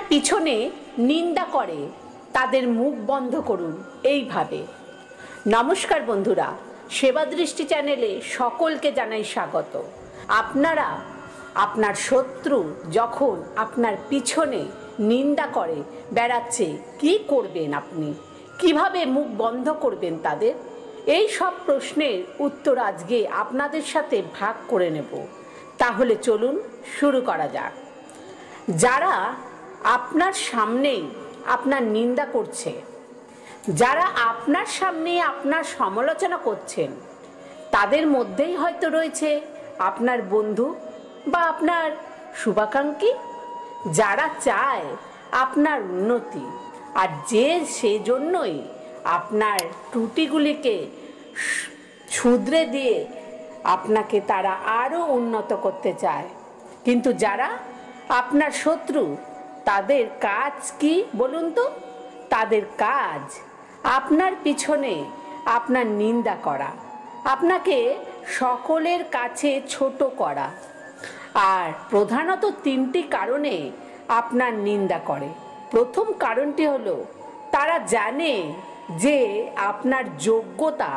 পিছনে নিন্দা করে তাদের মুখ বন্ধ করুন এইভাবে। নমস্কার বন্ধুরা, সেবা দৃষ্টি চ্যানেলে সকলকে জানাই স্বাগত। আপনারা আপনার শত্রু যখন আপনার পিছনে নিন্দা করে বেড়াচ্ছে, কি করবেন? আপনি কিভাবে মুখ বন্ধ করবেন তাদের? এই সব প্রশ্নের উত্তর আজকে আপনাদের সাথে ভাগ করে নেব। তাহলে চলুন শুরু করা যাক। যারা আপনার সামনেই আপনার নিন্দা করছে, যারা আপনার সামনে আপনার সমালোচনা করছেন, তাদের মধ্যেই হয়তো রয়েছে আপনার বন্ধু বা আপনার শুভাকাঙ্ক্ষী, যারা চায় আপনার উন্নতি, আর যে সেজন্যই আপনার ত্রুটিগুলিকে শুধরে দিয়ে আপনাকে তারা আরও উন্নত করতে চায়। কিন্তু যারা আপনার শত্রু, তাদের কাজ কি বলুন তো? তাদের কাজ আপনার পিছনে আপনার নিন্দা করা, আপনাকে সকলের কাছে ছোট করা। আর প্রধানত তিনটি কারণে আপনার নিন্দা করে। প্রথম কারণটি হলো তারা জানে যে আপনার যোগ্যতা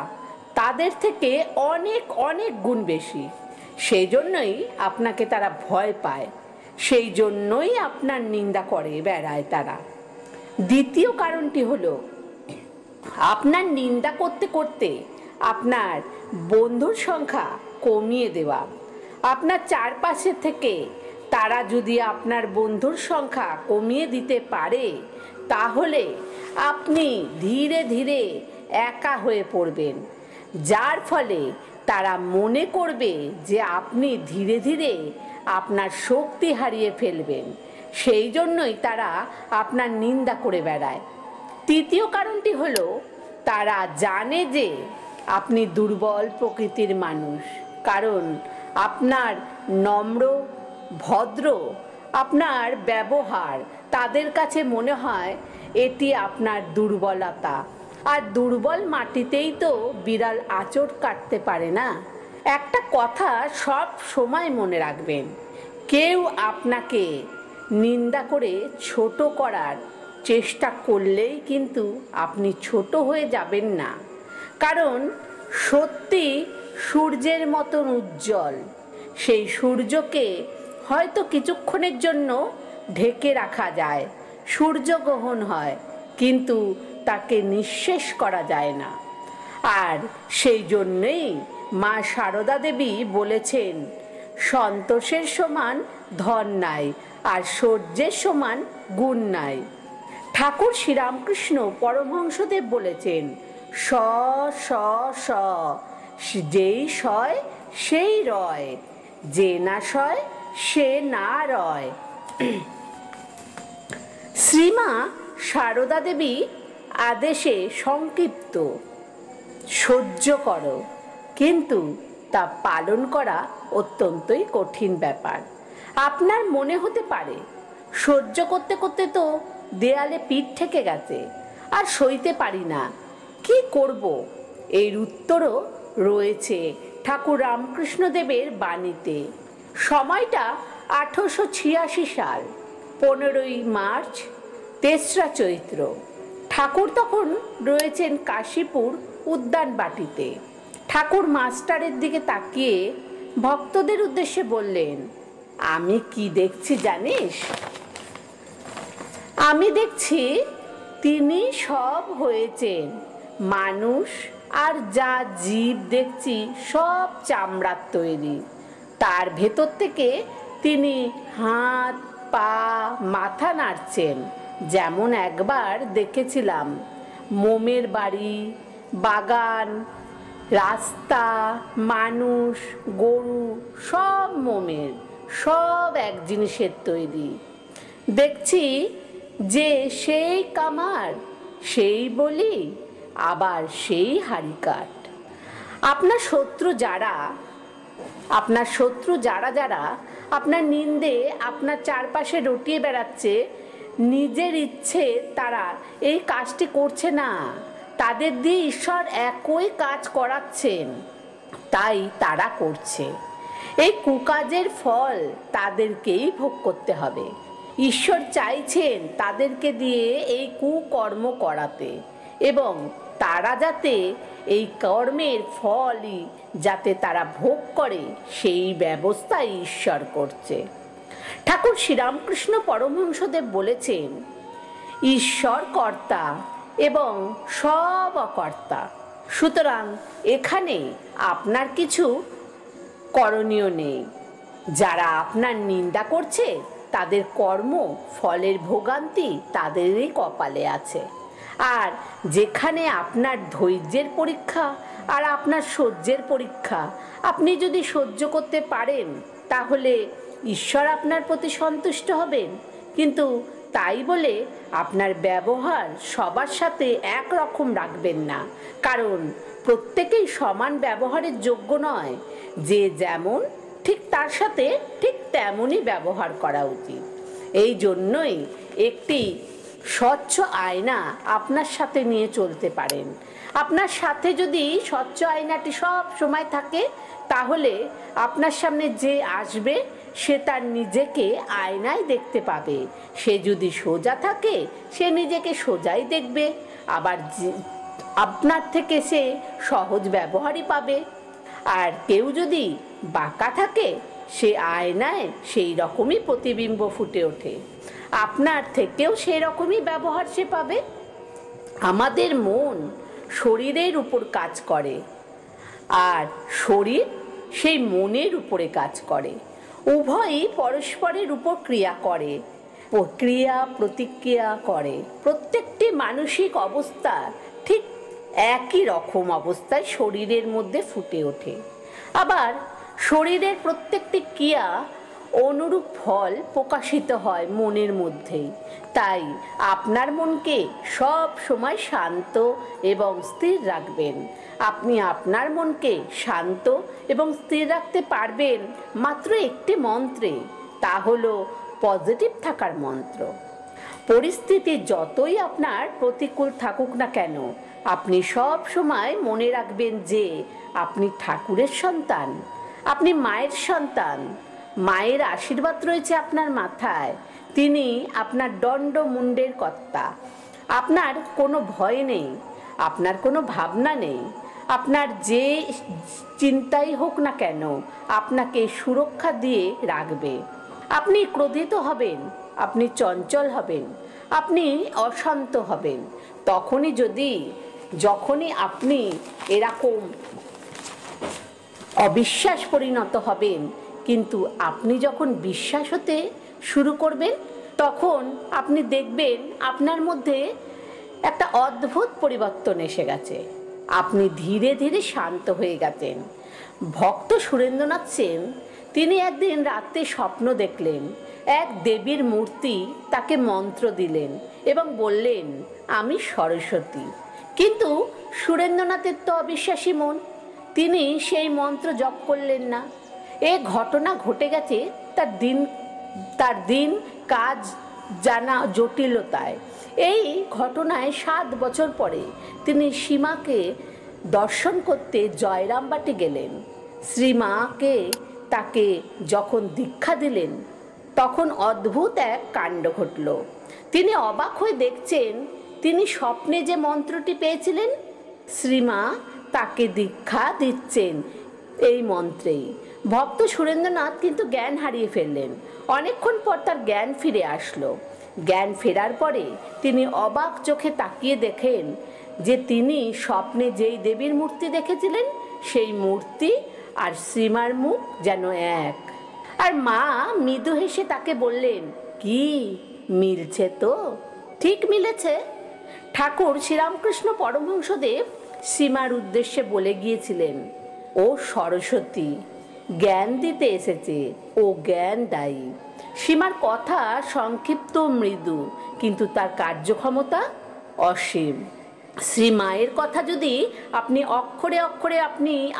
তাদের থেকে অনেক অনেক গুণ বেশি, সেই জন্যই আপনাকে তারা ভয় পায়, সেই জন্যই আপনার নিন্দা করে বেড়ায় তারা। দ্বিতীয় কারণটি হলো আপনার নিন্দা করতে করতে আপনার বন্ধুর সংখ্যা কমিয়ে দেওয়া। আপনার চারপাশে থেকে তারা যদি আপনার বন্ধুর সংখ্যা কমিয়ে দিতে পারে, তাহলে আপনি ধীরে ধীরে একা হয়ে পড়বেন, যার ফলে তারা মনে করবে যে আপনি ধীরে ধীরে আপনার শক্তি হারিয়ে ফেলবেন, সেই জন্যই তারা আপনার নিন্দা করে বেড়ায়। তৃতীয় কারণটি হলো তারা জানে যে আপনি দুর্বল প্রকৃতির মানুষ, কারণ আপনার নম্র ভদ্র আপনার ব্যবহার তাদের কাছে মনে হয় এটি আপনার দুর্বলতা। আর দুর্বল মাটিতেই তো বিড়াল আঁচড় কাটতে পারে না। একটা কথা সব সময় মনে রাখবেন, কেউ আপনাকে নিন্দা করে ছোট করার চেষ্টা করলেই কিন্তু আপনি ছোট হয়ে যাবেন না, কারণ সত্যি সূর্যের মতন উজ্জ্বল। সেই সূর্যকে হয়তো কিছুক্ষণের জন্য ঢেকে রাখা যায়, সূর্যগ্রহণ হয়, কিন্তু তাকে নিঃশেষ করা যায় না। আর সেই জন্যেই মা সারদা দেবী বলেছেন, সন্তোষের সমান ধন নাই, আর সূর্যের সমান গুণ নাই। ঠাকুর শ্রীরামকৃষ্ণ পরমহংসদেব বলেছেন, স স স, যেই সয় সেই রয়, যে না সয় সে না রয়। শ্রীমা সারদা দেবী আদেশে সংক্ষিপ্ত, সহ্য করো, কিন্তু তা পালন করা অত্যন্তই কঠিন ব্যাপার। আপনার মনে হতে পারে সহ্য করতে করতে তো দেয়ালে পিঠ ঠেকে গেছে, আর সইতে পারি না, কি করব? এর উত্তরও রয়েছে ঠাকুর রামকৃষ্ণদেবের বাণীতে। সময়টা 1886 সাল, 15ই মার্চ, 3রা চৈত্র। ঠাকুর তখন রয়েছেন কাশীপুর উদ্যানবাটিতে। ঠাকুর মাস্টারের দিকে তাকিয়ে ভক্তদের উদ্দেশ্যে বললেন, আমি কি দেখছি জানিস? আমি দেখছি তিনি সব হয়েছেন মানুষ, আর যা জীব দেখছি সব চামড়ার তৈরি। তার ভেতর থেকে তিনি হাত পা মাথা নাড়ছেন, যেমন একবার দেখেছিলাম মোমের বাড়ি, বাগান, রাস্তা, মানুষ, গরু সব মোমের, সব এক জিনিসের তৈরি। দেখছি যে সেই কামার, সেই বলি, আবার সেই হারিকাট। আপনার শত্রু যারা যারা আপনার নিন্দে আপনার চারপাশে রটিয়ে বেড়াচ্ছে, নিজের ইচ্ছে তারা এই কাজটি করছে না, তাদের দিয়ে ঈশ্বর একই কাজ করাচ্ছেন, তাই তারা করছে। এই কুকাজের ফল তাদেরকেই ভোগ করতে হবে। ঈশ্বর চাইছেন তাদেরকে দিয়ে এই কুকর্ম করাতে, এবং তারা যাতে এই কর্মের ফলই যাতে তারা ভোগ করে সেই ব্যবস্থাই ঈশ্বর করছে। ঠাকুর শ্রীরামকৃষ্ণ পরমহংসদেব বলেছেন, ঈশ্বর কর্তা এবং সব অকর্তা। সুতরাং এখানে আপনার কিছু করণীয় নেই। যারা আপনার নিন্দা করছে তাদের কর্ম ফলের ভোগান্তি তাদেরই কপালে আছে। আর যেখানে আপনার ধৈর্যের পরীক্ষা আর আপনার সহ্যের পরীক্ষা, আপনি যদি সহ্য করতে পারেন তাহলে ঈশ্বর আপনার প্রতি সন্তুষ্ট হবেন। কিন্তু তাই বলে আপনার ব্যবহার সবার সাথে একরকম রাখবেন না, কারণ প্রত্যেকেই সমান ব্যবহারের যোগ্য নয়। যে যেমন ঠিক তার সাথে ঠিক তেমনই ব্যবহার করা উচিত। এই জন্যই একটি স্বচ্ছ আয়না আপনার সাথে নিয়ে চলতে পারেন। আপনার সাথে যদি স্বচ্ছ আয়নাটি সব সময় থাকে তাহলে আপনার সামনে যে আসবে সে তার নিজেকে আয়নায় দেখতে পাবে। সে যদি সোজা থাকে সে নিজেকে সোজাই দেখবে, আবার আপনার থেকে সে সহজ ব্যবহারই পাবে। আর কেউ যদি বাঁকা থাকে সে আয়নায় সেই রকমই প্রতিবিম্ব ফুটে ওঠে, আপনার থেকেও সেই রকমই ব্যবহার সে পাবে। আমাদের মন শরীরের উপর কাজ করে আর শরীর সেই মনের উপরে কাজ করে। উভয়ই পরস্পরের উপর ক্রিয়া করে, ক্রিয়া প্রতিক্রিয়া করে। প্রত্যেকটি মানসিক অবস্থা ঠিক একই রকম অবস্থায় শরীরের মধ্যে ফুটে ওঠে। আবার শরীরের প্রত্যেকটি ক্রিয়া অনুরূপ ফল প্রকাশিত হয় মনের মধ্যেই। তাই আপনার মনকে সব সময় শান্ত এবং স্থির রাখবেন। আপনি আপনার মনকে শান্ত এবং স্থির রাখতে পারবেন মাত্র একটি মন্ত্রে, তা হলো পজিটিভ থাকার মন্ত্র। পরিস্থিতি যতই আপনার প্রতিকূল থাকুক না কেন, আপনি সব সময় মনে রাখবেন যে আপনি ঠাকুরের সন্তান, আপনি মায়ের সন্তান। মায়ের আশীর্বাদ রয়েছে আপনার মাথায়, তিনি আপনার দণ্ড মুণ্ডের কর্তা। আপনার কোনো ভয় নেই, আপনার কোনো ভাবনা নেই। আপনার যে চিন্তাই হোক না কেন আপনাকে সুরক্ষা দিয়ে রাখবে। আপনি ক্রোধিত হবেন, আপনি চঞ্চল হবেন, আপনি অশান্ত হবেন। যখনই আপনি এরকম অবিশ্বাস পরিণত হবেন, কিন্তু আপনি যখন বিশ্বাস হতে শুরু করবেন তখন আপনি দেখবেন আপনার মধ্যে একটা অদ্ভুত পরিবর্তন এসে গেছে। আপনি ধীরে ধীরে শান্ত হয়ে গেছেন। ভক্ত সুরেন্দ্রনাথ সেন তিনি একদিন রাতে স্বপ্ন দেখলেন, এক দেবীর মূর্তি তাকে মন্ত্র দিলেন এবং বললেন, আমি সরস্বতী। কিন্তু সুরেন্দ্রনাথের তো অবিশ্বাসী মন, তিনি সেই মন্ত্র জপ করলেন না। এ ঘটনা ঘটে গেছে তার দিন কাজ জানা জটিলতায়। এই ঘটনায় 7 বছর পরে তিনি শ্রীমাকে দর্শন করতে জয়রামবাটি গেলেন। শ্রীমাকে তাকে যখন দীক্ষা দিলেন তখন অদ্ভুত এক কাণ্ড ঘটল। তিনি অবাক হয়ে দেখছেন, তিনি স্বপ্নে যে মন্ত্রটি পেয়েছিলেন শ্রীমা তাকে দীক্ষা দিচ্ছেন এই মন্ত্রেই। ভক্ত সুরেন্দ্রনাথ কিন্তু জ্ঞান হারিয়ে ফেললেন। অনেকক্ষণ পর তার জ্ঞান ফিরে আসলো। জ্ঞান ফেরার পরে তিনি অবাক চোখে তাকিয়ে দেখেন যে তিনি স্বপ্নে যেই দেবীর মূর্তি দেখেছিলেন সেই মূর্তি আর শ্রীমার মুখ যেন এক। আর মা মৃদু হেসে তাকে বললেন, কি মিলছে তো? ঠিক মিলেছে। ঠাকুর শ্রীরামকৃষ্ণ পরমহংসদেব শ্রীমার উদ্দেশ্যে বলে গিয়েছিলেন, ও সরস্বতী জ্ঞান দিতে এসেছে, ও জ্ঞান দায়ী। শ্রীমার কথা সংক্ষিপ্ত মৃদু, কিন্তু তার কার্যক্ষমতা অসীম। শ্রীমায়ের কথা যদি আপনি অক্ষরে অক্ষরে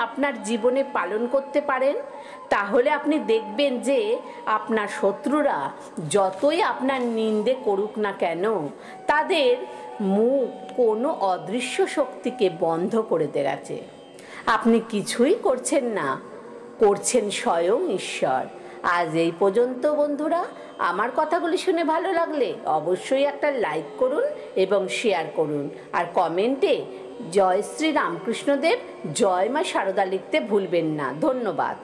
আপনার জীবনে পালন করতে পারেন তাহলে আপনি দেখবেন যে আপনার শত্রুরা যতই আপনার নিন্দে করুক না কেন তাদের মুখ কোনো অদৃশ্য শক্তিকে বন্ধ করে গেছে। আপনি কিছুই করছেন না, করছেন স্বয়ং ঈশ্বর। আজ এই পর্যন্ত বন্ধুরা। আমার কথাগুলি শুনে ভালো লাগলে অবশ্যই একটা লাইক করুন এবং শেয়ার করুন, আর কমেন্টে জয় শ্রী রামকৃষ্ণদেব, জয় মা সারদা লিখতে ভুলবেন না। ধন্যবাদ।